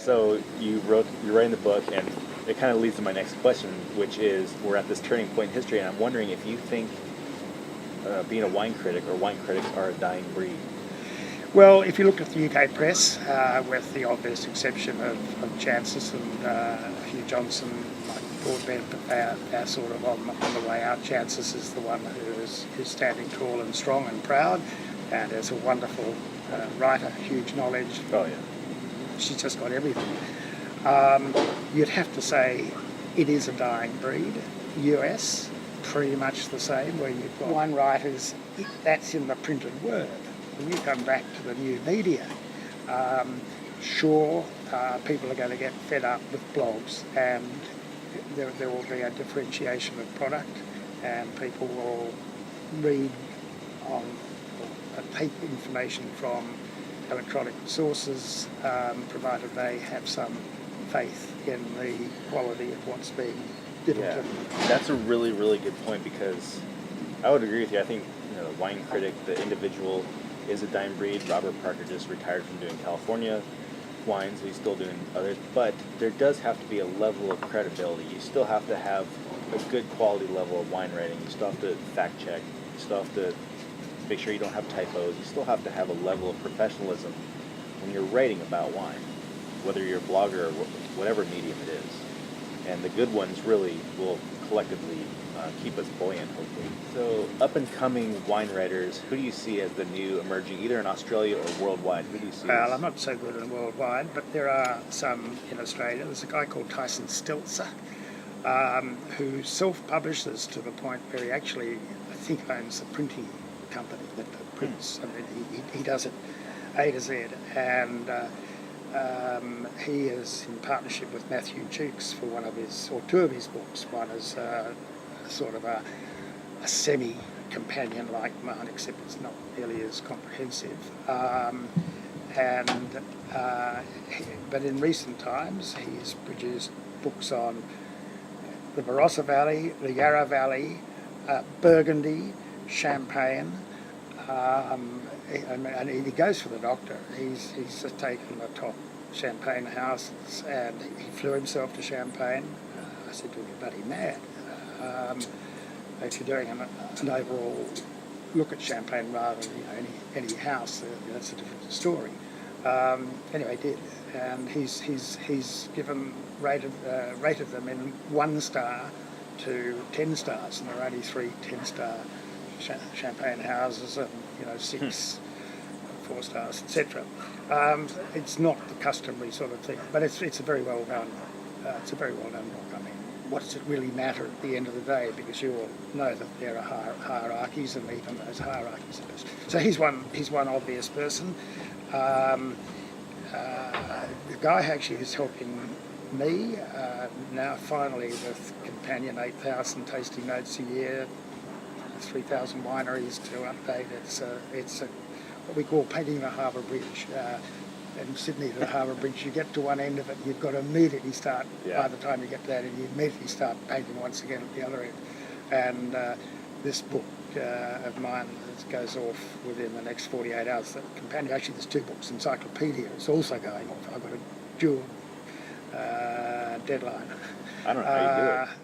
So you're writing the book, and it kind of leads to my next question, which is we're at this turning point in history, and I'm wondering if you think being a wine critic or wine critics are a dying breed. Well, if you look at the UK press, with the obvious exception of Chances and Hugh Johnson, like Broadbent, they're sort of on the way out. Chances is the one who's standing tall and strong and proud, and is a wonderful writer, huge knowledge. Oh yeah. She's just got everything. You'd have to say it is a dying breed. US, pretty much the same, where you've got wine writers, that's in the printed word. When you come back to the new media, people are going to get fed up with blogs, and there will be a differentiation of product, and people will read on or take information from electronic sources, provided they have some faith in the quality of what's being given to them. That's a really, really good point, because I would agree with you. I think the wine critic, the individual, is a dying breed. Robert Parker just retired from doing California wines. He's still doing others, but there does have to be a level of credibility. You still have to have a good quality level of wine writing. You still have to fact check. You still have to make sure you don't have typos. You still have to have a level of professionalism when you're writing about wine, whether you're a blogger or whatever medium it is. And the good ones really will collectively keep us buoyant, hopefully. So, up-and-coming wine writers, who do you see as the new emerging, either in Australia or worldwide? Who do you see? Well, I'm not so good in worldwide, but there are some in Australia. There's a guy called Tyson Stelzer, who self-publishes to the point where he actually, I think, owns a printing company that prints. I mean, he does it A to Z, and he is in partnership with Matthew Jukes for two of his books. One is sort of a semi-companion like mine, except it's not nearly as comprehensive. But in recent times, he's produced books on the Barossa Valley, the Yarra Valley, Burgundy, Champagne, and he goes for the doctor. He's just taken the top Champagne houses, and he flew himself to Champagne. I said to him, "You're bloody mad. If you're doing an overall look at Champagne rather than any house, that's a different story." Anyway, he did, and he's rated them in 1 star to 10 stars, and there are only 3 10-star Champagne houses, and 6 4 stars, etc. It's not the customary sort of thing, but it's a very well done. It's a very well done book. I mean, what does it really matter at the end of the day? Because you all know that there are hierarchies, and even those hierarchies are best. So he's one obvious person. The guy actually is helping me now finally with Companion 8,000 tasting notes a year, 3,000 wineries to update. It's what we call painting the harbour bridge. In Sydney, the harbour bridge, you get to one end of it, you've got to immediately start, by the time you get to that end, you immediately start painting once again at the other end. And this book of mine goes off within the next 48 hours. The companion, actually there's 2 books, Encyclopedia is also going off. I've got a dual deadline. I don't know how you do it.